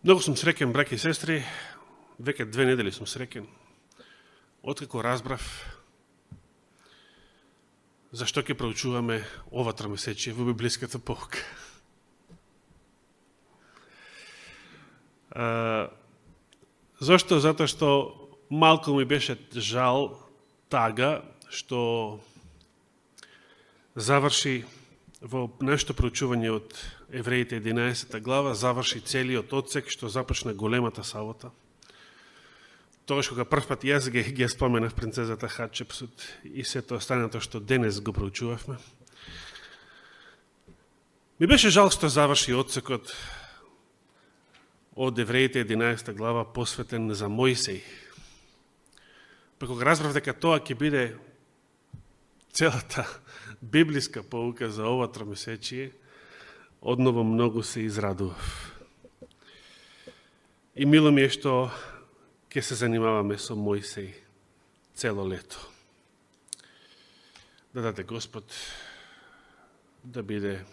Многу сум среќен, браќи и сестри, веќе 2 недели сум среќен, откако разбрав зашто ќе проучуваме ова тромесечие во библиската pouка. Зошто? Затоа што малку ми беше жал тага што заврши во нашето проучување од Евреите 11 глава, заврши целиот одсек што започна големата сабота. Тогаш кога прв пат јас ги споменав принцезата Хатшепсут и сето останато што денес го проучувавме. Ми беше жал што заврши одсекот од Евреите 11 глава посветен за Мојсей. Па кога разбрав дека тоа ќе биде целата библиска поука за ова тромесечие, одново многу се израдував. И мило ми е што ќе се занимаваме со Мојсей цело лето. Да даде Господ да биде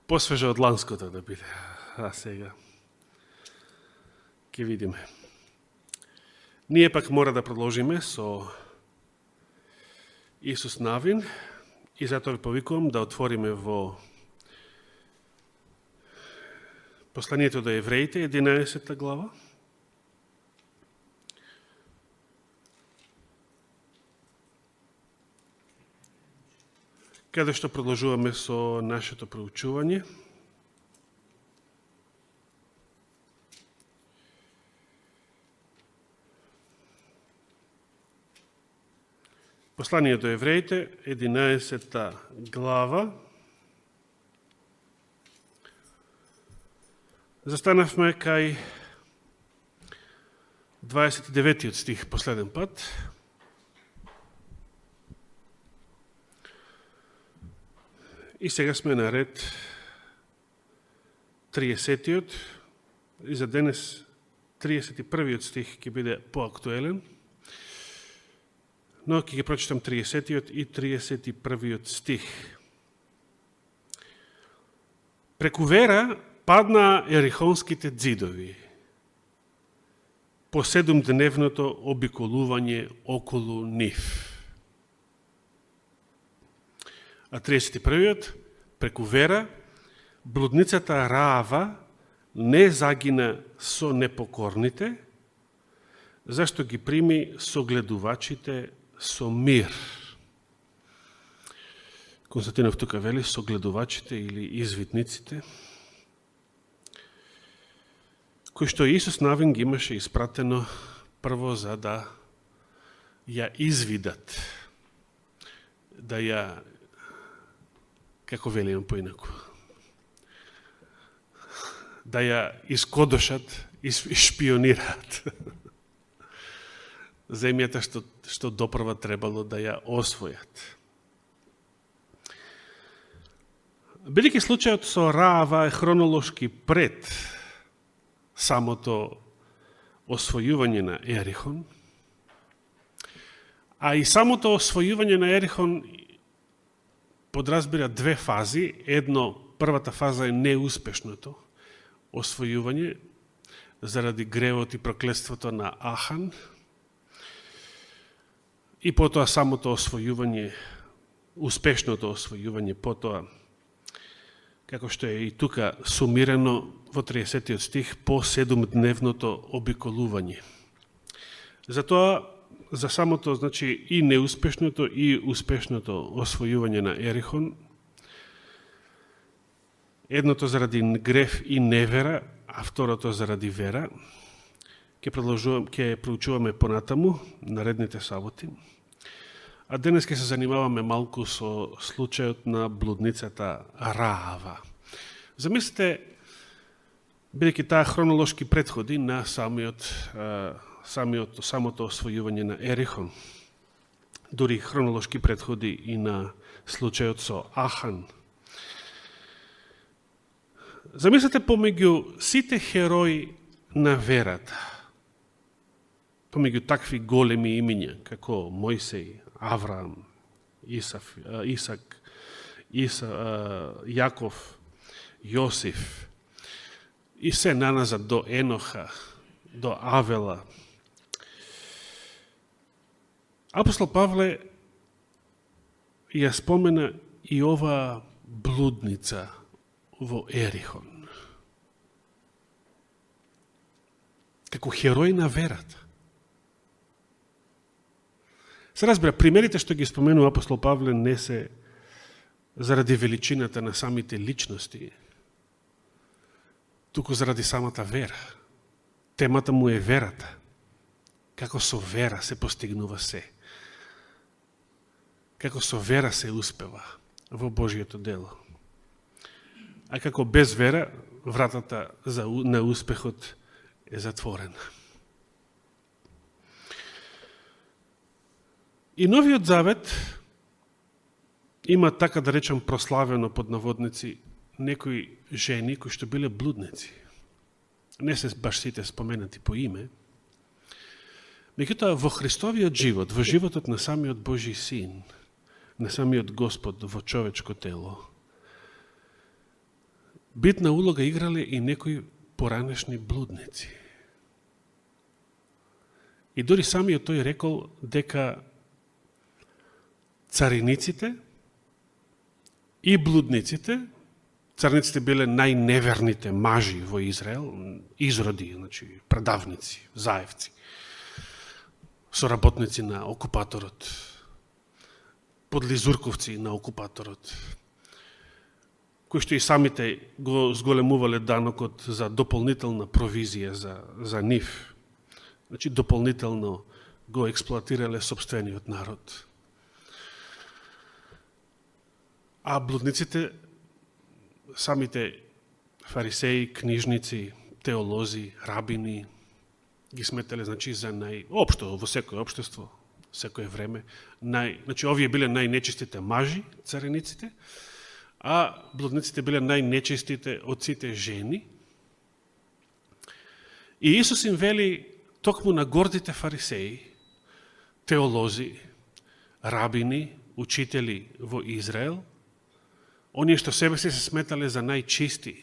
посвеже од ланското да биде. А сега ќе видиме. Ние пак мора да продолжиме со Исус Навин и затоа ви повикувам да отвориме во Посланието до Евреите, 11 глава. Каде што продолжуваме со нашето проучување. Послание до Евреите, 11 глава. Застанавме кај 29 стих последен пат. И сега сме на ред 30 и за денес 31 стих ќе биде поактуелен. Но ќе ги прочитам 30 и 31 стих. Преку вера падна ерихонските дзидови по 7-дневното обиколување околу нив. А 31-иот, преку вера, блудницата Раава не загина со непокорните, зашто ги прими согледувачите со мир. Константинов тука вели согледувачите или извитниците, кои што Исус Навин ги имаше испратено прво за да ја извидат, да ја, како велиам поинаку, да ја искодошат и шпионираат. Земјата што допрва требало да ја освојат. Бидејќи случајот со Раава е хронолошки пред самото освојување на Ерихон, а и самото освојување на Ерихон подразбира две фази. Првата фаза е неуспешното освојување заради гревот и проклетството на Ахан, и потоа самото освојување, успешното освојување, потоа, како што е и тука сумирано во 30 стих, по 7-дневното обиколување. Затоа, за самото, значи, и неуспешното и успешното освојување на Ерихон, едното заради грев и невера, а второто заради вера, ќе проучуваме понатаму наредните саботи. А денес ќе се занимаваме малку со случајот на блудницата Раава. Замислите, бидејќи таа хронолошки претходи на самото освојување на Ерихон, дури хронолошки претходи и на случајот со Ахан. Замислете помеѓу сите херои на верата, помеѓу такви големи имиња, како Мојсей, Авраам, Исак, Јаков Јосиф и се наназад до Еноха, до Авела. Апостол Павле ја спомена и ова блудница во Ерихон. Како херој на верата. Се разбира, примерите што ги споменува апостол Павле не се заради величината на самите личности, туку заради самата вера. Темата му е верата. Како со вера се постигнува се. Како со вера се успева во Божието дело. А како без вера, вратата на успехот е затворена. И Новиот Завет има, така да речем, прославено под наводници некои жени кои што биле блудници. Не се баш сите споменати по име. Меѓутоа, во Христовиот живот, во животот на самиот Божи Син, на самиот Господ во човечко тело, битна улога играле и некои поранешни блудници. И дори самиот тој рекол дека цариниците и блудниците, цариниците биле најневерните мажи во Израел, изроди, значи предавници, заевци, соработници на окупаторот, подлизурковци на окупаторот, кои што и самите го зголемувале данокот за дополнителна провизија за нив. Значи, дополнително го експлоатирале собствениот народ. А блудниците, самите фарисеи, книжници, теолози, рабини, ги сметале, значи, за општо, во секој општество, секој време, значи, овие биле најнечистите мажи, царениците, а блудниците биле најнечистите од сите жени. И Исус им вели токму на гордите фарисеи, теолози, рабини, учители во Израел, оние што себе се сметале за најчисти,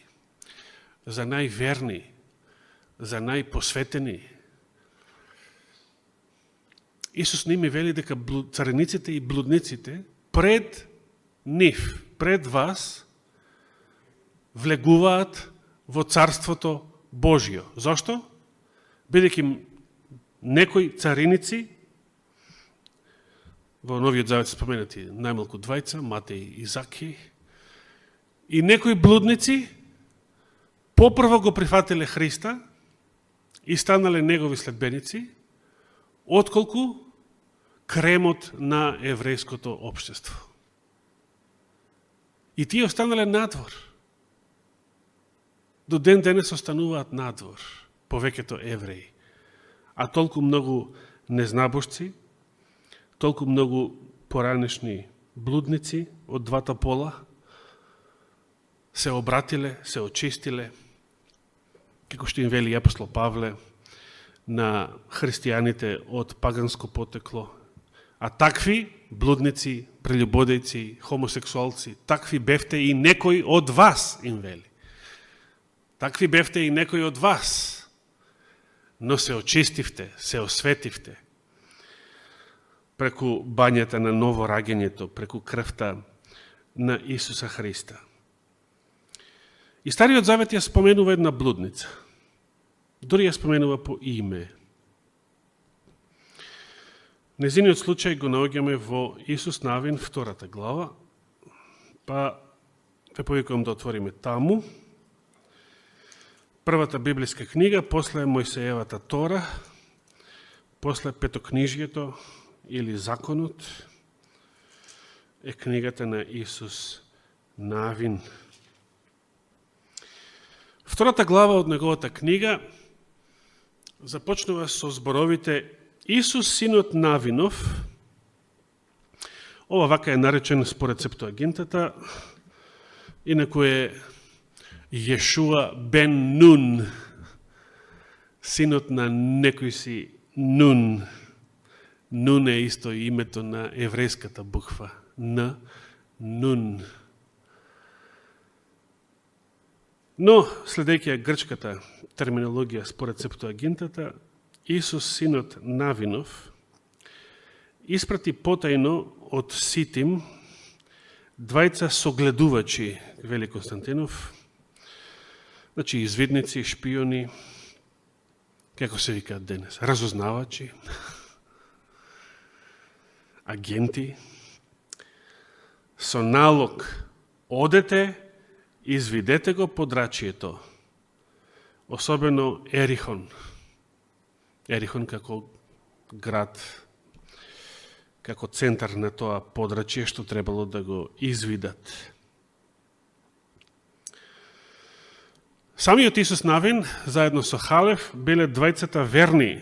за најверни, за најпосветени. Исус ними вели дека царениците и блудниците пред нив, пред вас, влегуваат во Царството Божјо. Зошто? Бидејќи некои цариници, во Новиот Завет се споменати најмалку двајца, Матеј и Закеј, и некои блудници попрво го прифатиле Христа и станале негови следбеници, отколку кремот на еврејското општество. И тие останале надвор. До ден денес остануваат надвор, повеќето евреи. А толку многу незнабожци, толку многу поранешни блудници од двата пола се обратиле, се очистиле, како што им вели апостол Павле, на христијаните од паганско потекло. А такви блудници, прелюбодејци, хомосексуалци, такви бевте и некои од вас, им вели. Такви бевте и некои од вас, но се очистивте, се осветивте преку бањата на ново раѓањето, преку крвта на Исуса Христа. И Стариот Завет ја споменува една блудница. Дори ја споменува по име. Незиниот случај го наоѓаме во Исус Навин, 2 глава, па те повикувам да отвориме таму. Првата библиска книга, после Мојсеевата Тора, после Петокнижието или Законот, е книгата на Исус Навин. 2 глава од неговата книга започнува со зборовите Исус, синот Навинов. Ова вака е наречен според Септуагинтата, инаку е Јешуа бен Нун, синот на некој си Нун. Нун е исто името на еврејската буква. Н, Нун. Но, следејќи грчката терминологија според Септуагинтата, Исус, синот Навинов, испрати потајно од Ситим двајца согледувачи, вели Константинов, значи извидници, шпиони, како се викаат денес, разузнавачи, агенти, со налог одете, извидете го подрачието, особено Ерихон. Ерихон како град, како центар на тоа подрачие што требало да го извидат. Самиот Исус Навин, заедно со Халев, биле двајцата верни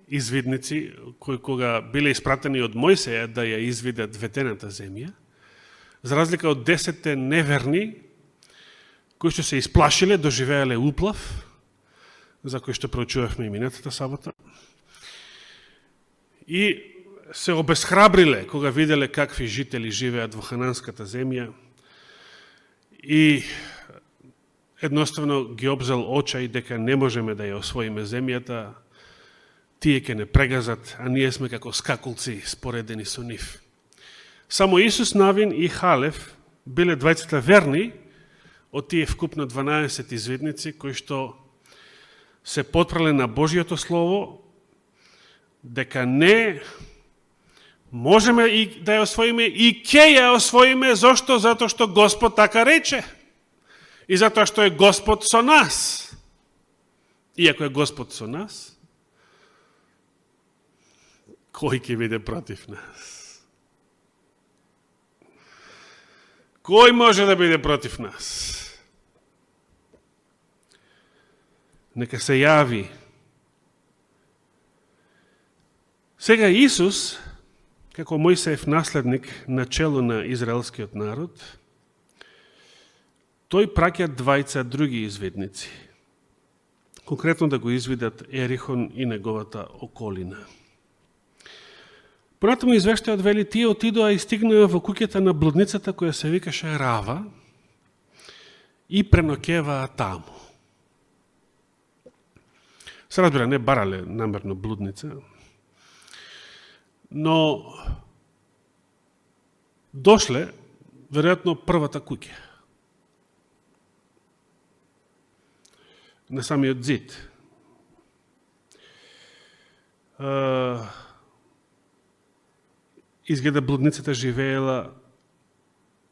извидници, кои кога биле испратени од Мојсеја да ја извидат ветената земја, за разлика од 10 неверни, кои што се исплашиле, доживеале уплав, за кој што проучувавме и минатата сабота, и се обесхрабриле кога виделе какви жители живеат во хананската земја и едноставно ги обзел очај дека не можеме да ја освоиме земјата, тие ќе не прегазат, а ние сме како скакулци споредени со нив. Само Исус Навин и Халев биле двајцата верни од тие вкупно 12 извидници кои што се потпрале на Божиото Слово дека не можеме и да ја освоиме и ќе ја освоиме. Зошто? Затоа што Господ така рече. И затоа што е Господ со нас. И ако е Господ со нас, кој ќе биде против нас? Кој може да биде против нас? Нека се јави. Сега Исус, како Мојсеев наследник на чело на израелскиот народ, тој праќа двајца други извидници. Конкретно да го извидат Ерихон и неговата околина. Понатаму извештајот вели, тие отидоа и стигнаа во куќата на блудницата која се викаше Рава и преноќеваа таму. Се разбира, не барале намерно блудница, но дошле, веројатно, првата куќа. На самиот зид. Изгледа блудницата живеела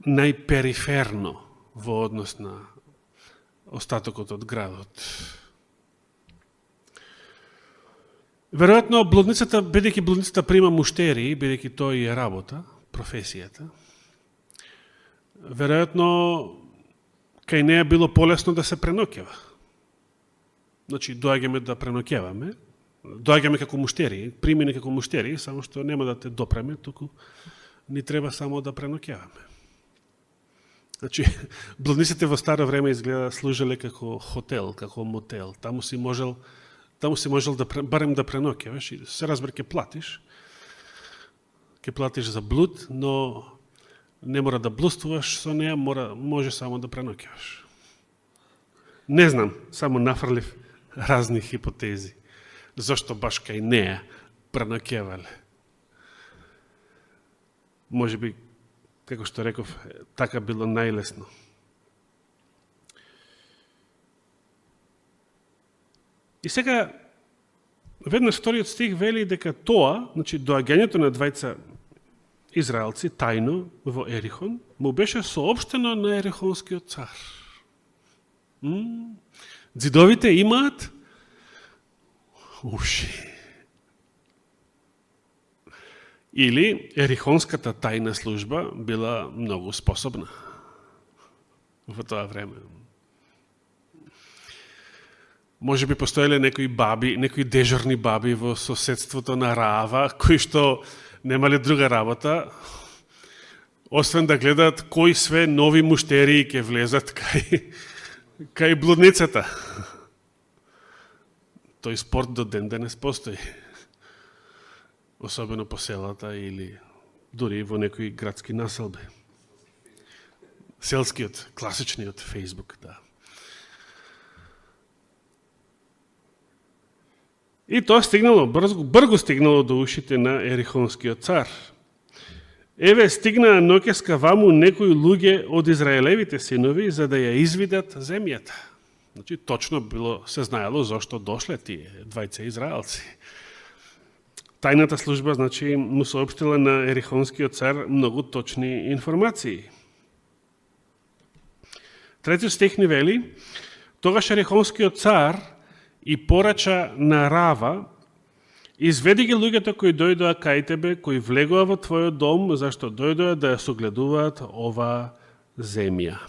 најпериферно во однос на остатокот од градот. Веројатно, блудницата, бидејќи блудницата прима муштери, бидејќи тој е работа, професијата, веројатно, кај неја било полесно да се преноќева. Значи, доаѓаме да преноќеваме, доаѓаме како муштери, примени како муштери, само што нема да те допреме, туку ни треба само да преноќеваме. Значи, блудниците во старо време изгледа служеле како хотел, како мотел. Таму си можел да барем да преноќеваш и се разбира ќе платиш за блуд, но не мора да блудствуваш со неа, може само да преноќеваш. Не знам, само нафрлив разни хипотези. Зошто баш кај неа преноќевале? Може би, како што реков, така било најлесно. И сега, веднаш вториот стих вели дека тоа, значи доаѓањето на двајца израелци, тајно, во Ерихон, му беше соопштено на ерихонскиот цар. Дзидовите имаат уши. Или ерихонската тајна служба била многу способна во тоа време. Може би постоеле некои дежурни баби во соседството на Рава, кои што немале друга работа, освен да гледаат кои све нови муштери ќе влезат кај блудницата. Тој спорт до ден денес постои. Особено по селата или дури во некои градски населби. Селскиот, класичниот Facebook, да. И тоа стигнало, брзо стигнало до ушите на Ерихонскиот цар. Еве стигнаа ноќеска ваму некои луѓе од Израелевите синови за да ја извидат земјата. Значи, точно се знаело зашто дошле тие двајца израелци. Тајната служба, значи, му соопштила на Ерихонскиот цар многу точни информации. Третиот стих ни вели: тогаш Ерихонскиот цар и порача на Рава: изведи ги луѓето кои дојдоа кај тебе, кои влегоа во твојот дом, зашто дојдоа да ја согледуваат ова земја.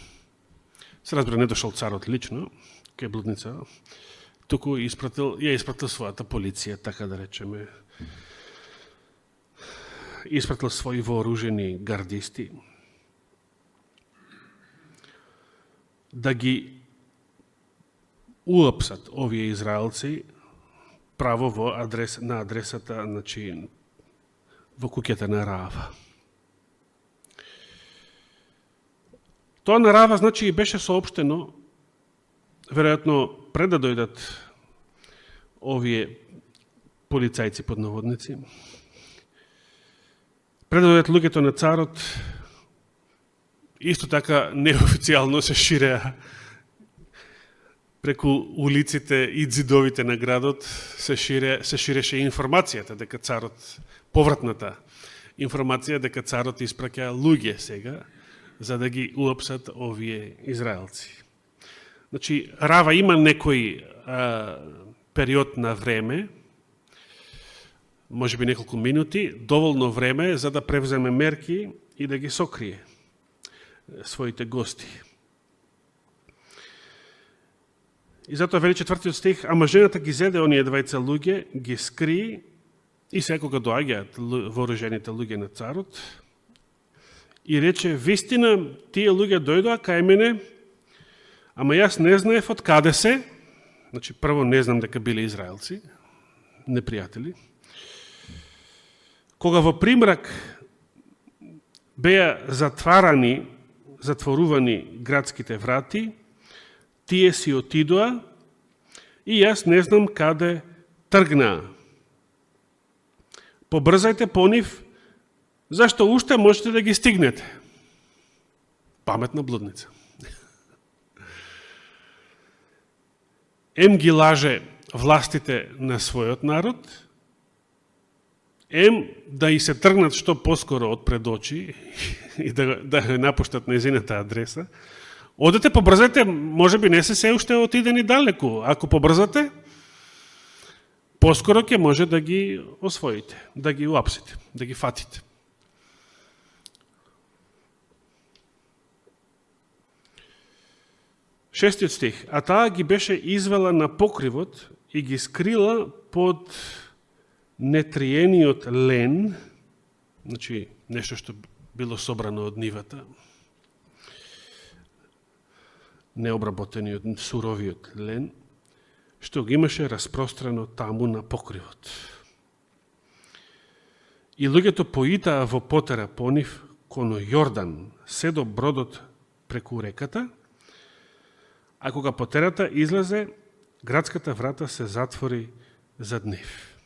Се разбира, не дошол царот лично кај блудница, туку ја испратил својата полиција, така да речеме. Испратил своји вооружени гардисти да ги уапсат овие израелци право на адресата, значи, во куќата на Рава. Тоа на Рава, значи, беше соопштено, веројатно пред да дојдат овие полицајци под наводници, пред да дојдат луѓето на царот, исто така неофицијално се ширеа преку улиците и ѕидовите на градот, се ширеше информацијата дека царот, повратната информација дека царот испраќа луѓе сега за да ги уапсат овие израелци. Значи, Рава има некој период на време, може би неколку минути, доволно време за да превземе мерки и да ги сокрие своите гости. И затоа вели четвртиот стих: ама жената ги зеде оние двајца луѓе, ги скри, и секога доаѓаат вооружените луѓе на царот, и рече: вистина, тие луѓе дојдоа кај мене, ама јас не знаев од каде се. Значи, прво не знам дека биле израелци, непријатели. Кога во примрак беа затворувани градските врати, тие си отидоа и јас не знам каде тргнаа. Побрзајте по нив, зашто уште можете да ги стигнете. Паметна блудница. Ем ги лаже властите на својот народ, ем да и се тргнат што поскоро од пред очи и да напуштат нејзината адреса. Одете, побрзате, може би не се уште отидени далеку. Ако побрзате, поскоро ќе може да ги освоите, да ги уапсите, да ги фатите. Шестиот стих: а таа ги беше извела на покривот и ги скрила под нетриениот лен, значи нешто што било собрано од нивата, необработениот, суровиот лен, што ги имаше распространо таму на покривот. И луѓето поитаа во потера по нив кон Јордан, се до бродот преку реката, а кога потерата излезе, градската врата се затвори зад нив.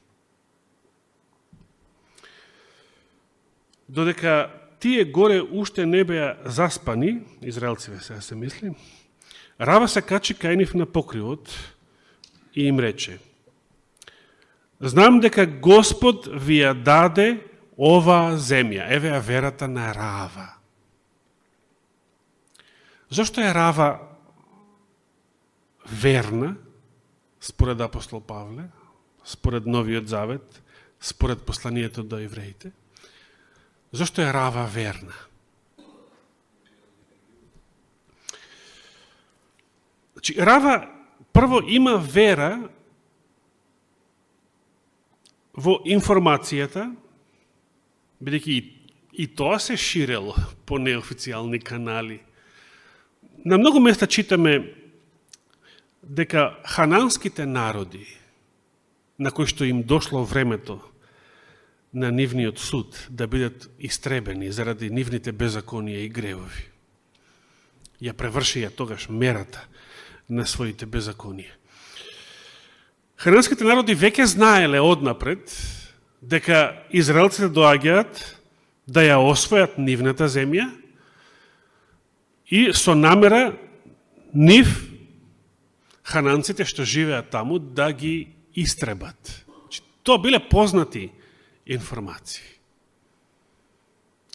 Додека тие горе уште не беа заспани, израелциве сега се мисли, Рава се качи кај нив на покривот и им рече: знам дека Господ ви ја даде оваа земја. Еве ја верата на Рава. Зошто е Рава верна, според апостол Павле, според Новиот Завет, според посланието до евреите? Зошто е Рава верна? Значи, Рава прво има вера во информацијата, бидејќи и тоа се ширело по неофицијални канали. На многу места читаме дека хананските народи, на кои што им дошло времето на нивниот суд да бидат истребени заради нивните беззаконија и гревови, ја превршија тогаш мерата на своите беззаконија. Хананските народи веќе знаеле однапред дека израелците доаѓаат да ја освојат нивната земја и со намера нив, хананците што живеат таму, да ги истребат. Тоа биле познати информации.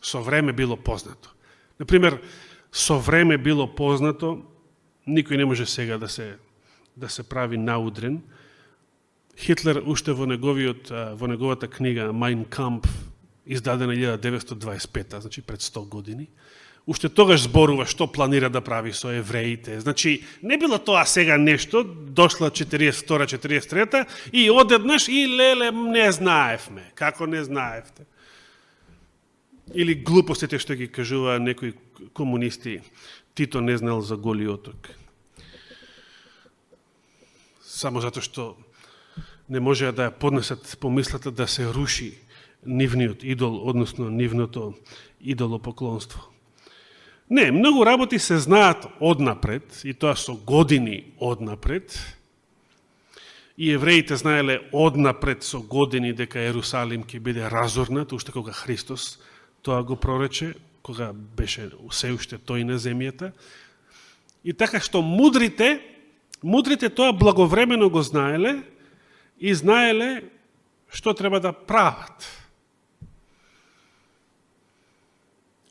Со време било познато. Например, со време било познато, никој не може сега да се прави наудрен. Хитлер уште во неговата книга Mein Kampf, издадена 1925, значи пред 100 години, уште тогаш зборува што планира да прави со евреите. Значи, не било тоа сега нешто, дошла 42-43 и одеднаш и леле не знаевме. Како не знаевте? Или глупостите што ги кажува некои комунисти, Тито не знал за Голи оток. Само затоа што не може да ја поднесат помислата да се руши нивниот идол, односно нивното идолопоклонство. Не, многу работи се знаат однапред, и тоа со години однапред. И евреите знаеле однапред со години дека Ерусалим ќе биде разорнат, уште кога Христос тоа го прорече, кога беше се уште тој на земјата. И така што мудрите тоа благовремено го знаеле и знаеле што треба да прават.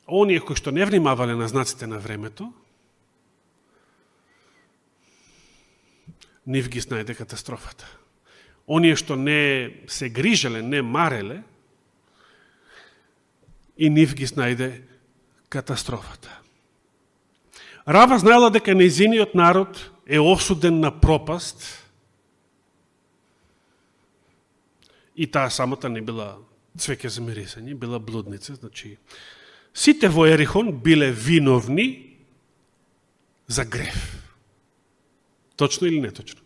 Оние кои што не внимавале на знаците на времето, нив ги снајде катастрофата. Оние што не се грижеле, не мареле, и нив ги снајде катастрофата. Рава знаела дека нејзиниот народ е осуден на пропаст, и таа самата не била цвеќе за мирисање, била блудница, значи сите во Ерихон биле виновни за грев. Точно или неточно?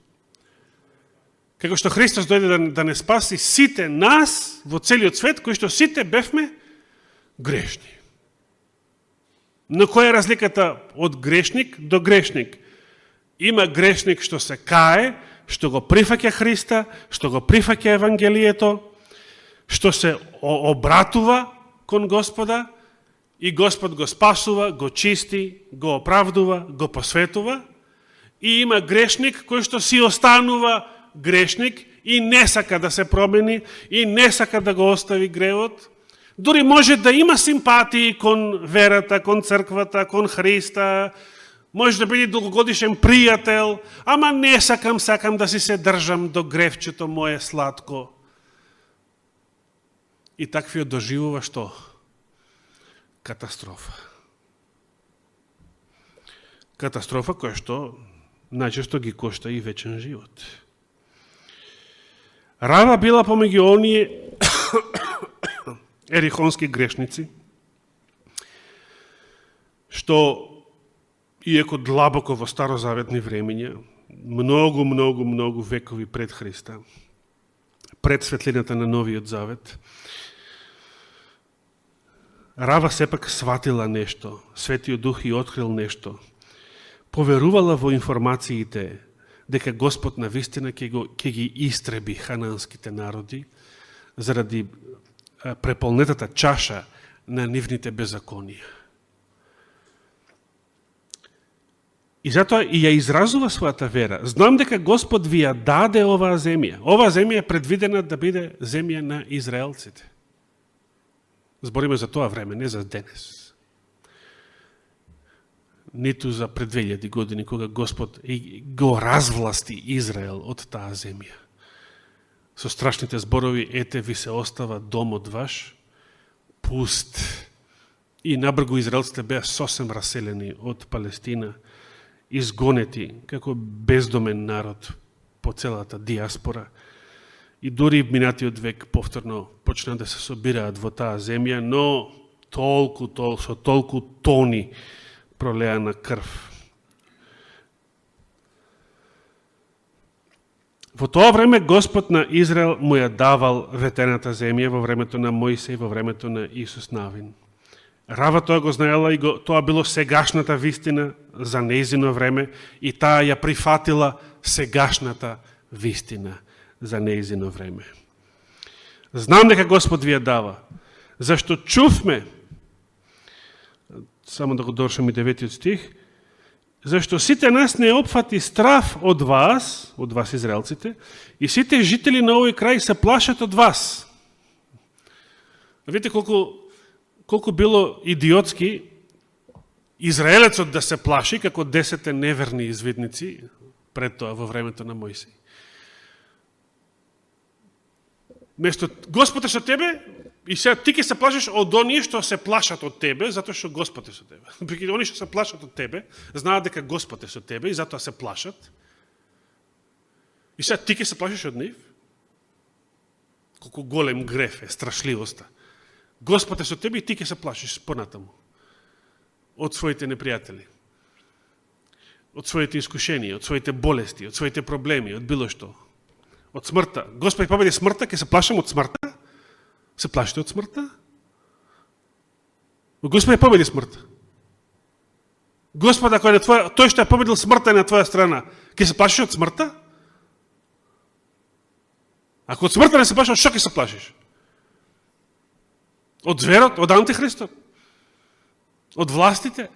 Како што Христос дојде да не спаси сите нас во целиот свет, кои што сите бевме грешни. Но која е разликата од грешник до грешник? Има грешник што се кае, што го прифаќа Христа, што го прифаќа Евангелието, што се обратува кон Господа, и Господ го спасува, го чисти, го оправдува, го посветува. И има грешник кој што си останува грешник и не сака да се промени, и не сака да го остави гревот. Дори може да има симпатии кон верата, кон црквата, кон Христа, може да биде долгогодишен пријател, ама не сакам да си се држам до гревчето мое сладко. И таквиот доживува што? Катастрофа. Катастрофа која што најчесто ги кошта и вечен живот. Рава била помеѓу оние ерихонски грешници, што иако длабоко во старозаветни времења, многу векови пред Христа, пред светлината на Новиот Завет, Рава сепак сватила нешто, Светиот Дух и открил нешто, поверувала во информациите дека Господ навистина ќе ги истреби хананските народи заради преполнетата чаша на нивните беззаконија. И затоа и ја изразува својата вера. Знам дека Господ ви ја даде оваа земја. Оваа земја е предвидена да биде земја на израелците. Збориме за тоа време, не за денес. Ниту за пред 2000 години, кога Господ го развласти Израел од таа земја. Со страшните зборови, ете ви се остава домот ваш, пуст. И набргу израелците беа сосем раселени од Палестина, изгонети како бездомен народ по целата диаспора. И дури в минатиот век повторно почна да се собираат во таа земја, но со толку тони пролеана крв. Во тоа време Господ на Израел му ја давал ветената земја во времето на Мојсей, во времето на Исус Навин. Рава тоа го знаела и тоа било сегашната вистина за нејзино време и таа ја прифатила сегашната вистина. за неизино време. Знам дека Господ ви ја дава, зашто чувме, само да го доршам и 9 стих, зашто сите нас не опфати страф од вас израелците, и сите жители на овој крај се плашат од вас. Видите колку било идиотски израелецот да се плаши, како 10 неверни извидници пред тоа во времето на Мојсей. Место Господ е со тебе, и сега ти ќе се плашиш од оние што се плашат од тебе, затоа што Господ е со тебе. Оние што се плашат од тебе, знаат дека Господ е со тебе и затоа се плашат. И сега ти ќе се плашиш од нив? Колку голем греф е, страшливоста. Господ е со тебе и ти ќе се плашиш понатаму. Од своите непријатели. Од своите искушенија, од своите болести, од своите проблеми, од било што. Од смртта. Господ победи смртта, ќе се плашам од смртта? Се плашите од смртта? Господ победи смртта. Господ, ако е на тој што е победил смртта на твоја страна, ќе се плашиш од смртта? Ако од смртта не се плашиш, од што ќе се плашиш? Од зверот, од антихристот? Од властите?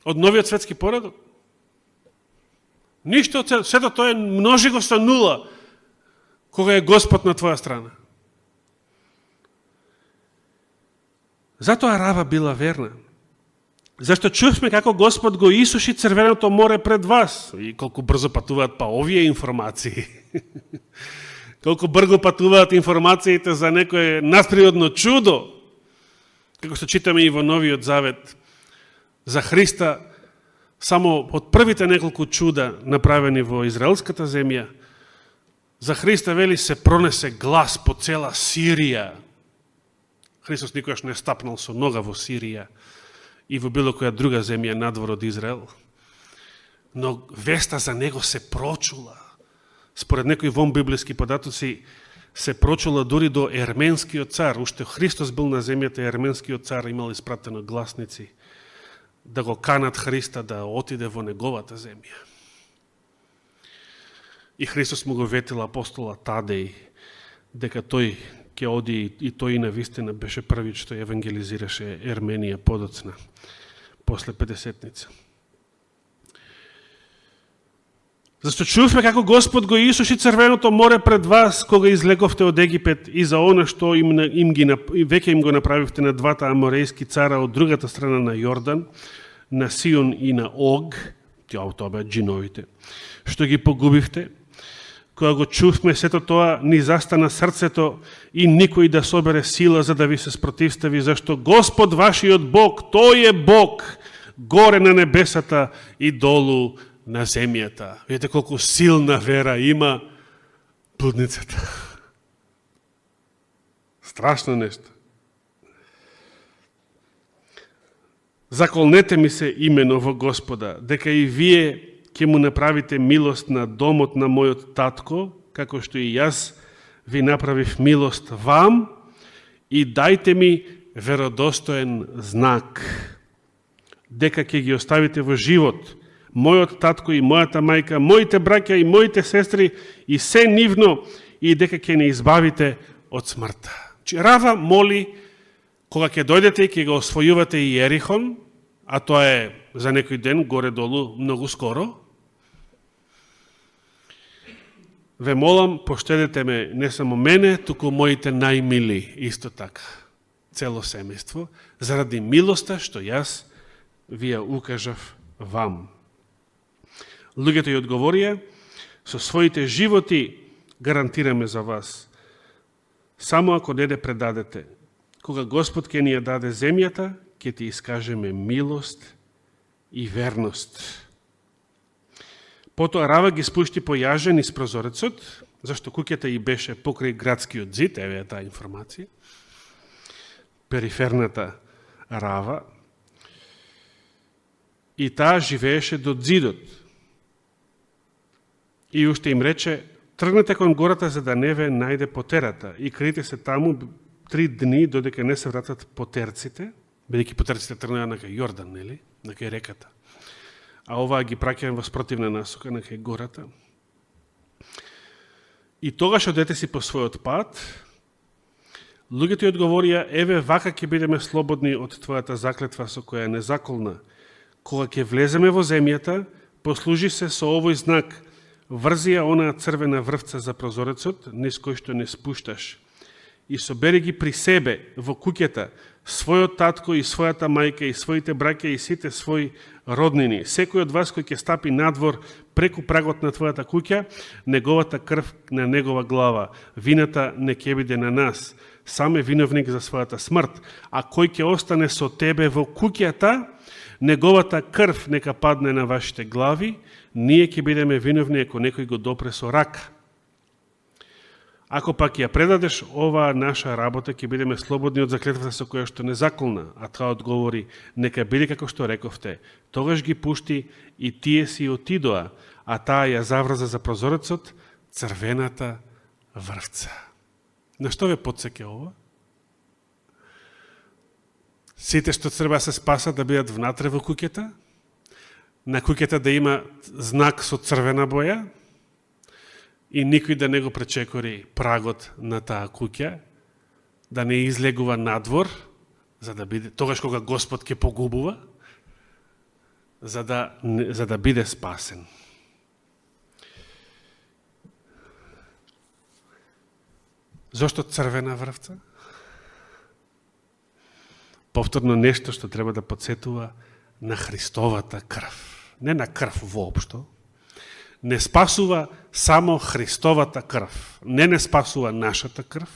Од новиот светски поредок? Ништо од сето тоа е множи го со нула, кога е Господ на твоја страна. Затоа Рава била верна. Зашто чувме како Господ го исуши Црвеното море пред вас. И колку брзо патуваат па овие информации. Колку брзо патуваат информациите за некое надприродно чудо. Како што читаме и во Новиот Завет. За Христа, само од првите неколку чуда направени во израелската земја, за Христа, вели, се пронесе глас по цела Сирија. Христос никогаш не стапнал со нога во Сирија и во било која друга земја надвор од Израел. Но веста за него се прочула. Според некои вонбиблиски податоци се прочула дури до ерменскиот цар. Уште Христос бил на земјата, ерменскиот цар имал испратено гласници да го канат Христа да отиде во неговата земја. И Христос му го ветил апостола Тадеј дека тој ќе оди, и тој навистина беше првиот што евангелизираше Ерменија подоцна, после Петдесетница. Зашто чувме како Господ го исуши Црвеното море пред вас, кога излеговте од Египет, и за она што веќе им го направивте на двата аморејски цара од другата страна на Јордан, на Сион и на Ог, тоа беа джиновите, што ги погубивте. Кога го чувме сето тоа, ни застана срцето и никој да собере сила за да ви се спротивстави, зашто Господ вашиот Бог, тој е Бог, горе на небесата и долу на земјата. Видите колку силна вера има блудницата. Страшно нешто. Заколнете ми се имено во Господа, дека и вие ќе му направите милост на домот на мојот татко, како што и јас ви направив милост вам, и дајте ми веродостоен знак, дека ќе ги оставите во живот мојот татко и мојата мајка, моите браќа и моите сестри и се нивно, и дека ќе не избавите од смртта. Рава моли, кога ќе дојдете и ќе го освојувате и Ерихон, а тоа е за некој ден, горе-долу, многу скоро, ве молам, поштедете ме, не само мене, туку моите најмили, исто така, цело семејство, заради милоста што јас ви ја укажав вам. Луѓето ја одговорија, со своите животи гарантираме за вас, само ако не предадете. Кога Господ ќе ни ја даде земјата, ќе ти искажеме милост и верност. Потоа Рава ги спушти по јажен из прозорецот, зашто куќата и беше покрај градскиот зид, еве таа информација, периферната Рава, и таа живееше до зидот. И уште им рече, тргнете кон гората за да не ве најде потерата и крийте се таму 3 дни додека не се вратат потерците, бидејќи потерците тргнаа на кај Јордан, нели? На кај реката. А оваа ги праќаат во спротивна насока на кај гората. И тогаш одете си по својот пат, луѓето ја одговорија, еве, вака ќе бидеме слободни од твојата заклетва со која е незаколна. Кога ќе влеземе во земјата, послужи се со овој знак, врзи ја онаа црвена врвца за прозорецот, низ кој што не спушташ, и собери ги при себе во куќата, својот татко и својата мајка и своите браќа и сите своји роднини. Секој од вас кој ќе стапи надвор преку прагот на твојата куќа, неговата крв на негова глава, вината не ќе биде на нас, сам е виновник за својата смрт, а кој ќе остане со тебе во куќата, неговата крв нека падне на вашите глави, ние ќе бидеме виновни ако некој го допре со рака. Ако пак ја предадеш оваа наша работа, ќе бидеме слободни од заклетвата со која што незаколна, а тоа одговори, нека биде како што рековте. Тогаш ги пушти и тие си отидоа, а таа ја заврза за прозорецот црвената врвца. На што ве потсеќа ова? Сите што треба се спасат да бидат внатре во куќата, на куќата да има знак со црвена боја, и никој да не го пречекори прагот на таа куќа, да не излегува надвор, за да биде, тогаш кога Господ ќе погубува, за да биде спасен. Зошто црвена врвца? Повторно нешто што треба да подсетува на Христовата крв. Не на крв воопшто. Не спасува само Христовата крв. Не спасува нашата крв.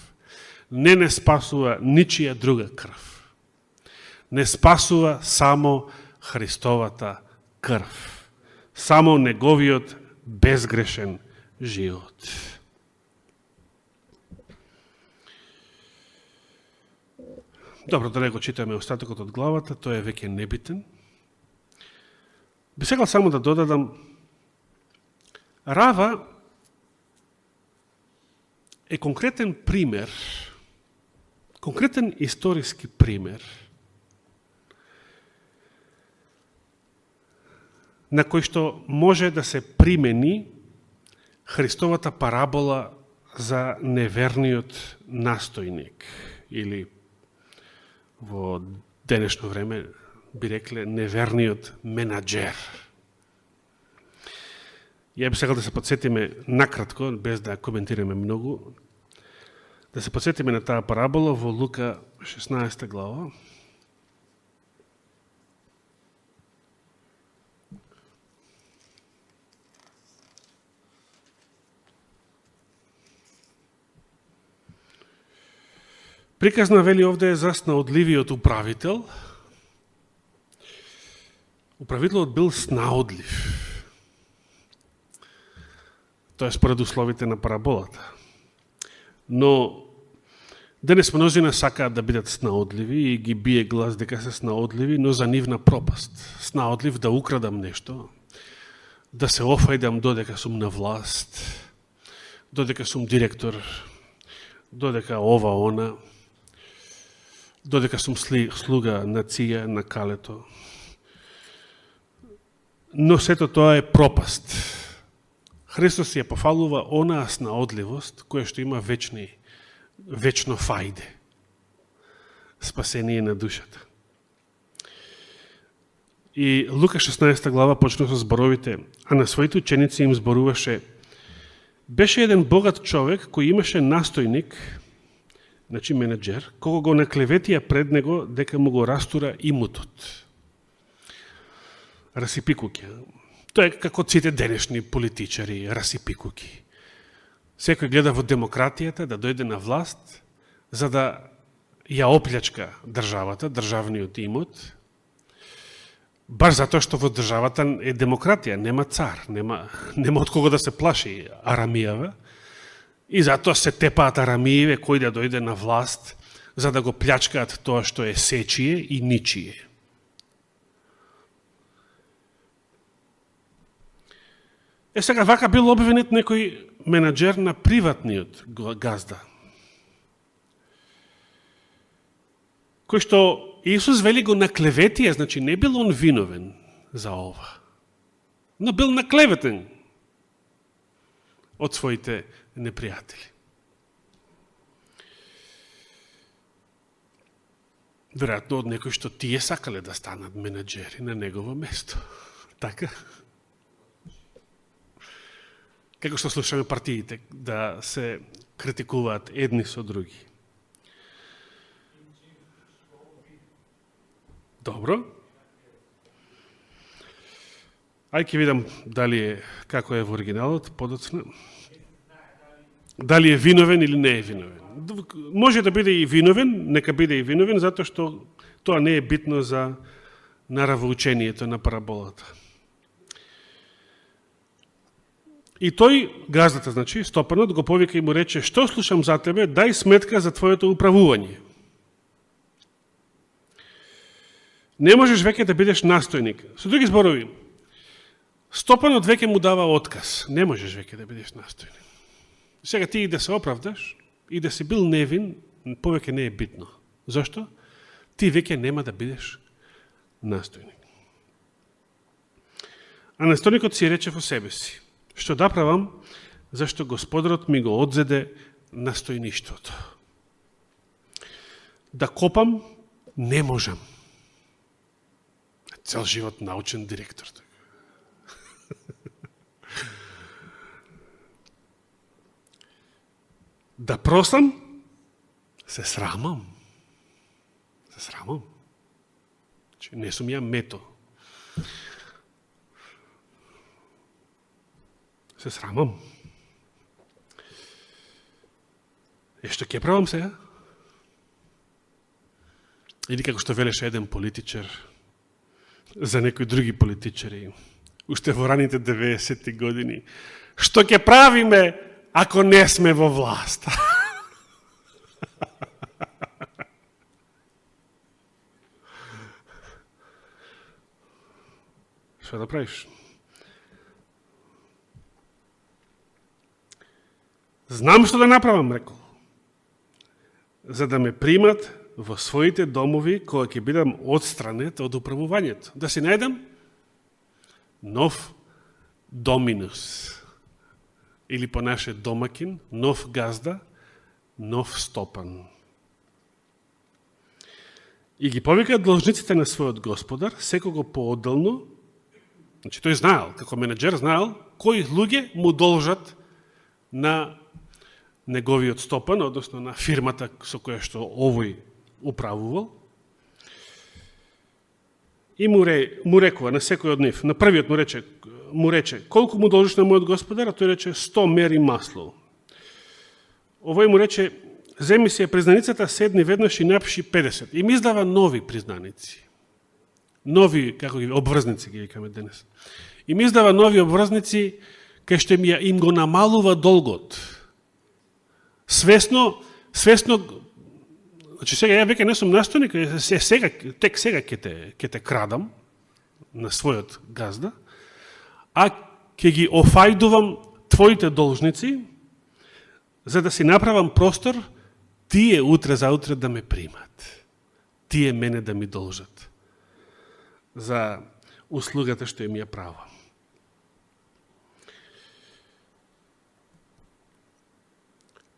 Не спасува ничија друга крв. Не спасува само Христовата крв. Само неговиот безгрешен живот. Добро, да не го читаме остатокот од главата, тој е веќе небитен. Би сакал само да додадам, Рава е конкретен пример, конкретен историски пример, на кој што може да се примени Христовата парабола за неверниот настојник, или во денешно време би рекле неверниот менаджер. Ја би сакал да се подсетиме накратко, без да коментираме многу, да се подсетиме на таа парабола во Лука 16 глава. Приказна, вели овде, е за снаодливиот управител. Управителот бил снаодлив. Тоа е според условите на параболата. Но денес мнозина сакаат да бидат снаодливи и ги бие глас дека се снаодливи, но за нивна пропаст. Снаодлив да украдам нешто, да се офајдам додека сум на власт, додека сум директор, додека ова, она, додека сум слуга на ција, на калето. Но сето тоа е пропаст. Христос ја пофалува онаа снаодливост која што има вечно фајде, спасение на душата. И Лука 16 глава почна со зборовите, а на своите ученици им зборуваше: беше еден богат човек кој имаше настојник, значи менеджер, кога го наклеветија пред него дека му го растура имутот. Расипикуќа. Тоа е како сите денешни политичари, расипикуки. Секој гледа во демократијата да дојде на власт, за да ја оплячка државата, државниот имот, баш затоа што во државата е демократија, нема цар, нема од кого да се плаши Арамијава, и затоа се тепаат Арамијеве кој да дојде на власт, за да го плячкаат тоа што е сечие и ничие. Сега вака бил обвинет некој менаджер на приватниот газда, кој што Исус вели го наклеветија, значи не бил он виновен за ова, но бил наклеветен од своите непријатели. Веројатно од некој што тие сакале да станат менеджери на негово место. Така? Како што слушаме партиите да се критикуваат едни со други. Добро. Ај ќе видам дали е, како е во оригиналот, подоцна. Дали е виновен или не е виновен. Може да биде и виновен, нека биде и виновен, затоа што тоа не е битно за наравоучението на параболата. И тој, газдата, значи, стопанот, го повика и му рече: што слушам за тебе, дај сметка за твоето управување. Не можеш веќе да бидеш настојник. Со други зборови, стопанот веќе му дава отказ. Не можеш веќе да бидеш настојник. Сега ти и да се оправдаш, и да си бил невин, повеќе не е битно. Зошто? Ти веќе нема да бидеш настојник. А настојникот си рече во себе си: што да правам, зашто Господарот ми го одзеде настојништвото. Да копам не можам. Цел живот научен директор. Да просам, се срамам. Се срамам. Не сум ја мето. Се срамам. Што ќе правам сега? Или како што велеше еден политичар за некои други политичари, уште во раните 90-ти години: што ќе правиме ако не сме во власт? Што да правиш? Знам што да направам, рекол, за да ме примат во своите домови кога ќе бидам отстранет од управувањето. Да си најдам нов доминус, или по наше домакин, нов газда, нов стопан. И ги повика должниците на својот господар, секого поодделно. Значи, тој знаел, како менеджер знаел, кои луѓе му должат на неговиот стопан, односно на фирмата со која што овој управувал. И му рекува на секој од нив, на првиот му рече: колку му должиш на мојот господар? А тој рече: 100 мери масло. Овој му рече: земи си ја признаницата, седни веднаш и напиши 50. И ми издава нови признаници. Нови, како ги обврзници ги викаме денес. И ми издава нови обврзници кај што им го намалува долгот. Свесно, значи сега ја веќе не сум настојник, тек сега ќе те крадам на својот газда, а ќе ги офајдувам твоите должници, за да си направам простор тие утре за утре да ме примат. Тие мене да ми должат за услугата што им ја правам.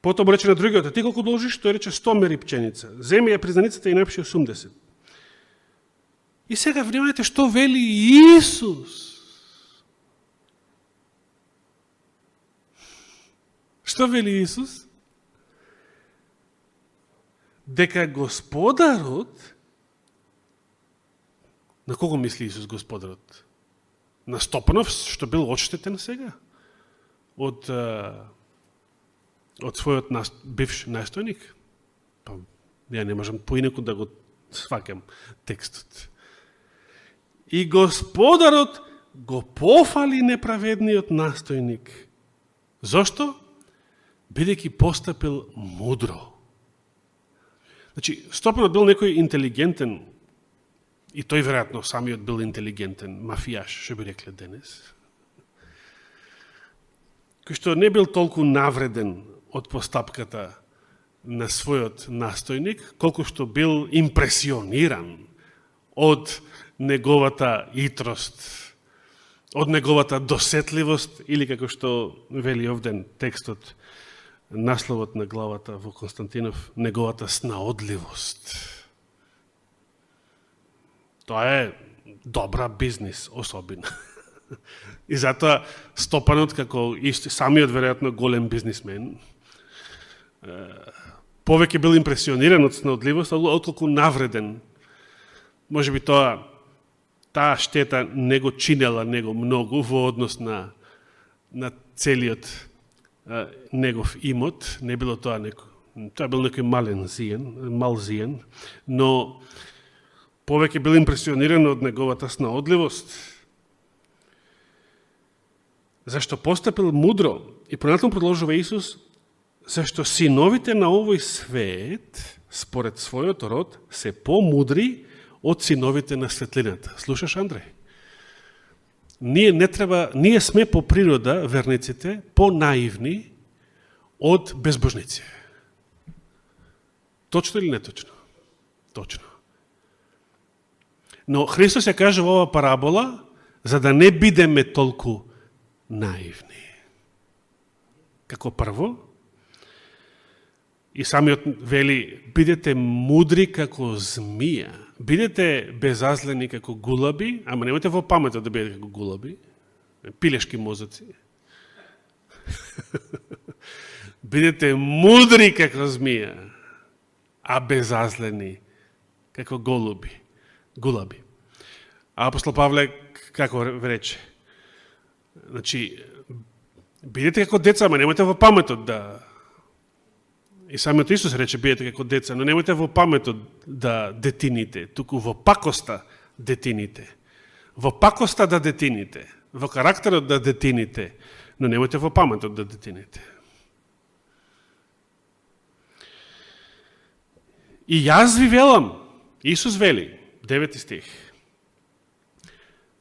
Потоа му рече на другиот: ти колку должиш? Тој рече: 100 мери пченица. Земи ја признаницата и напиши 80. И сега внимајте што вели Исус. Што вели Исус? Дека Господарот, на кого мисли Исус Господарот? На стопанов, што бил одштетен сега од својот бивш настојник? Па, ја не можам поинаку да го свакам текстот. И Господарот го пофали неправедниот настојник. Зошто? Бидејќи постапил мудро. Значи, стопанот бил некој интелигентен, и тој веројатно самиот бил интелигентен мафијаш, што би рекле денес, кој што не бил толку навреден од постапката на својот настојник, колку што бил импресиониран од неговата итрост од неговата досетливост, или како што вели овден текстот, насловот на главата во Константинов, неговата снаодливост. Тоа е добра бизнис особина. И затоа Стопанот, како самиот веројатно голем бизнисмен, повеќе бил импресиониран од снаодливост, отколку навреден. Може би таа штета не го чинела него многу во однос на целиот негов имот. Не било тоа тоа бил некој мал зиен, но повеќе бил импресиониран од неговата снаодливост. Зашто постапил мудро, и понатаму продолжува Исус, зашто синовите на овој свет, според својот род, се помудри од синовите на светлината. Слушаш, Андреј? Ние сме по природа, верниците, понаивни од безбожници. Точно или неточно? Точно. Но Христос ја кажа во оваа парабола, за да не бидеме толку наивни. Како прво, и самиот вели, бидете мудри како змија, бидете безазлени како гулаби, ама немате во паметот да бидете како гулаби, пилешки мозоци. Бидете мудри како змија, а безазлени како гулаби. А апостол Павле како рече? Значи, бидете како деца, ама немате во паметот да... И самиот Исус рече, бидете како деца, но немате во паметот да детините, туку во пакоста детините. Во пакоста да детините, во карактерот да детините, но немате во паметот да детините. И јас ви велам, Исус вели, 9 стих,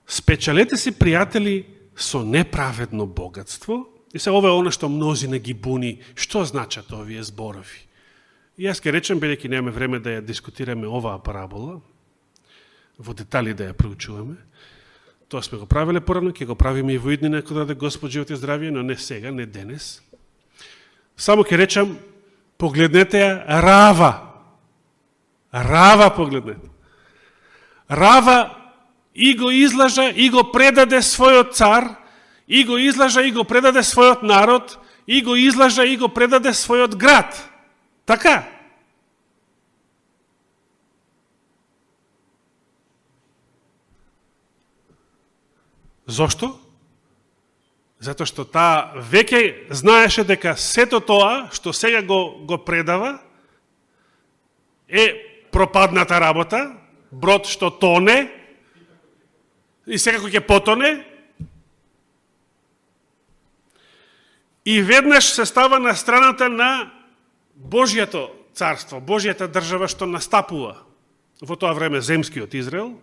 спечалете си, пријатели, со неправедно богатство. И се ова е оно што мнози не ги буни, што значат овие зборови. И јас ке речем, бидејќи немаме време да ја дискутираме оваа парабола, во детали да ја проучуваме, тоа сме го правиле порано, ќе го правиме и во иднина, ако даде Господ живот и здравие, но не сега, не денес. Само ке речем, погледнете ја Рава. Рава погледнете. Рава и го излажа, и го предаде својот цар, и го излажа, и го предаде својот народ, и го излажа, и го предаде својот град. Така? Зошто? Затоа што таа веќе знаеше дека сето тоа што сега го предава е пропадната работа, брод што тоне и секако ќе потоне, и веднаш се става на страната на Божјото царство, Божјата држава што настапува. Во тоа време земскиот Израел,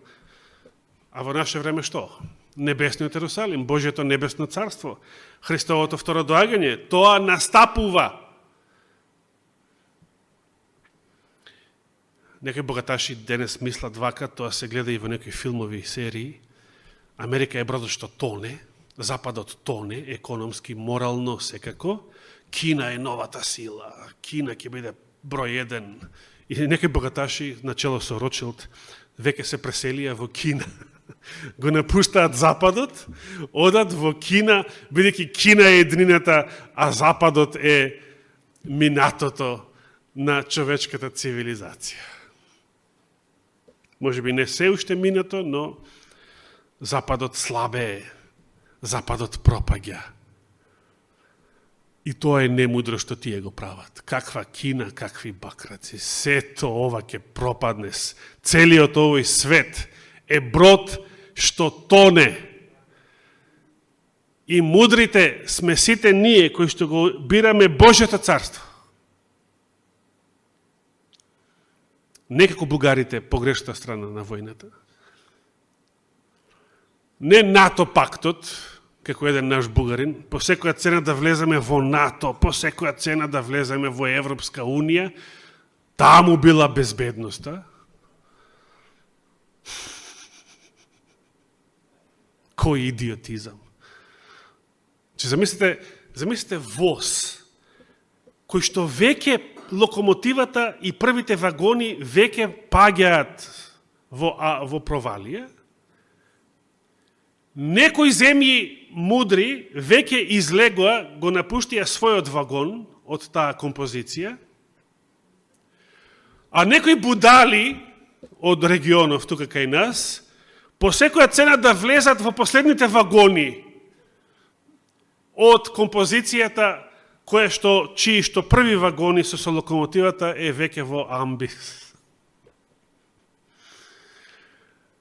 а во наше време што? Небесниот Ерусалим, Божјото небесно царство, Христовото второ доагање, тоа настапува. Некои богаташи денес мислат вака, тоа се гледа и во некои филмови и серии. Америка е бродот што тоне, Западот тоне, економски, морално, секако. Кина е новата сила, Кина ќе биде број 1. И некои богаташи, начело со Ротшилд, веќе се преселија во Кина. Го напуштаат Западот, одат во Кина, бидејќи Кина е еднината, а Западот е минатото на човечката цивилизација. Може би не се уште минато, но Западот слабее, Западот пропаѓа. И тоа е немудро што тие го прават. Каква Кина, какви бакраци, сето ова ќе пропадне. Целиот овој свет е брод што тоне. И мудрите сме сите ние кои што го бираме Божјото царство. Не како бугарите погрешната страна на војната. Не НАТО пактот, како еден наш бугарин, по секоја цена да влеземе во НАТО, по секоја цена да влеземе во Европска Унија, таму била безбедноста. Кој идиотизам. Замислите воз, кој што веќе локомотивата и првите вагони веќе паѓаат во провалија. Некои земји мудри веќе излегоа, го напуштија својот вагон од таа композиција, а некои будали од регионов тука кај нас, по секоја цена да влезат во последните вагони од композицијата чии што први вагони со локомотивата е веќе во амбис.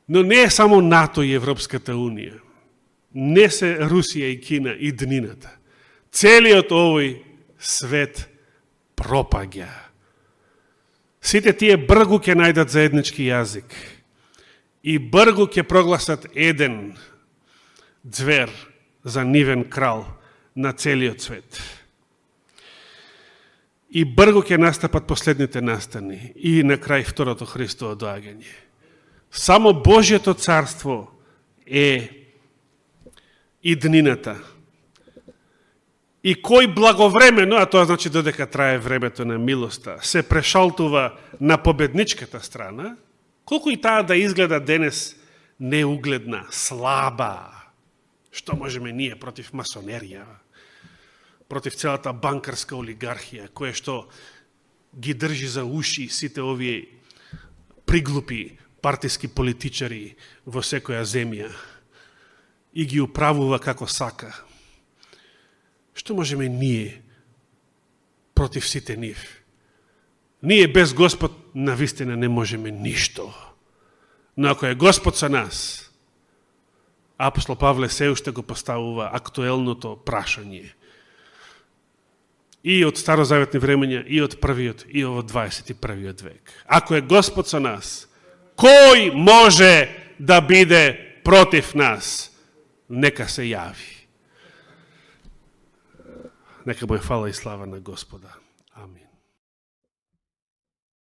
Но не е само НАТО и Европската Унија. Не се Русија и Кина и днината. Целиот овој свет пропаѓа. Сите тие бргу ќе најдат заеднички јазик и бргу ќе прогласат еден ѕвер за нивен крал на целиот свет. И бргу ќе настапат последните настани и на крај второто Христово доаѓање. Само Божјето царство е иднината. И кој благовремено, а тоа значи додека трае времето на милоста, се прешалтува на победничката страна, колку и таа да изгледа денес неугледна, слаба, што можеме ние против масонерија, против целата банкарска олигархија, која што ги држи за уши сите овие приглупи партиски политичари во секоја земја и ги управува како сака. Што можеме ние против сите нив? Ние без Господ навистина не можеме ништо. Но ако е Господ со нас, апостол Павле се уште го поставува актуелното прашање. И од старозаветни времења, и од првиот, и од 21. век. Ако е Господ со нас, кој може да биде против нас? Нека се јави. Нека му е фала и слава на Господа.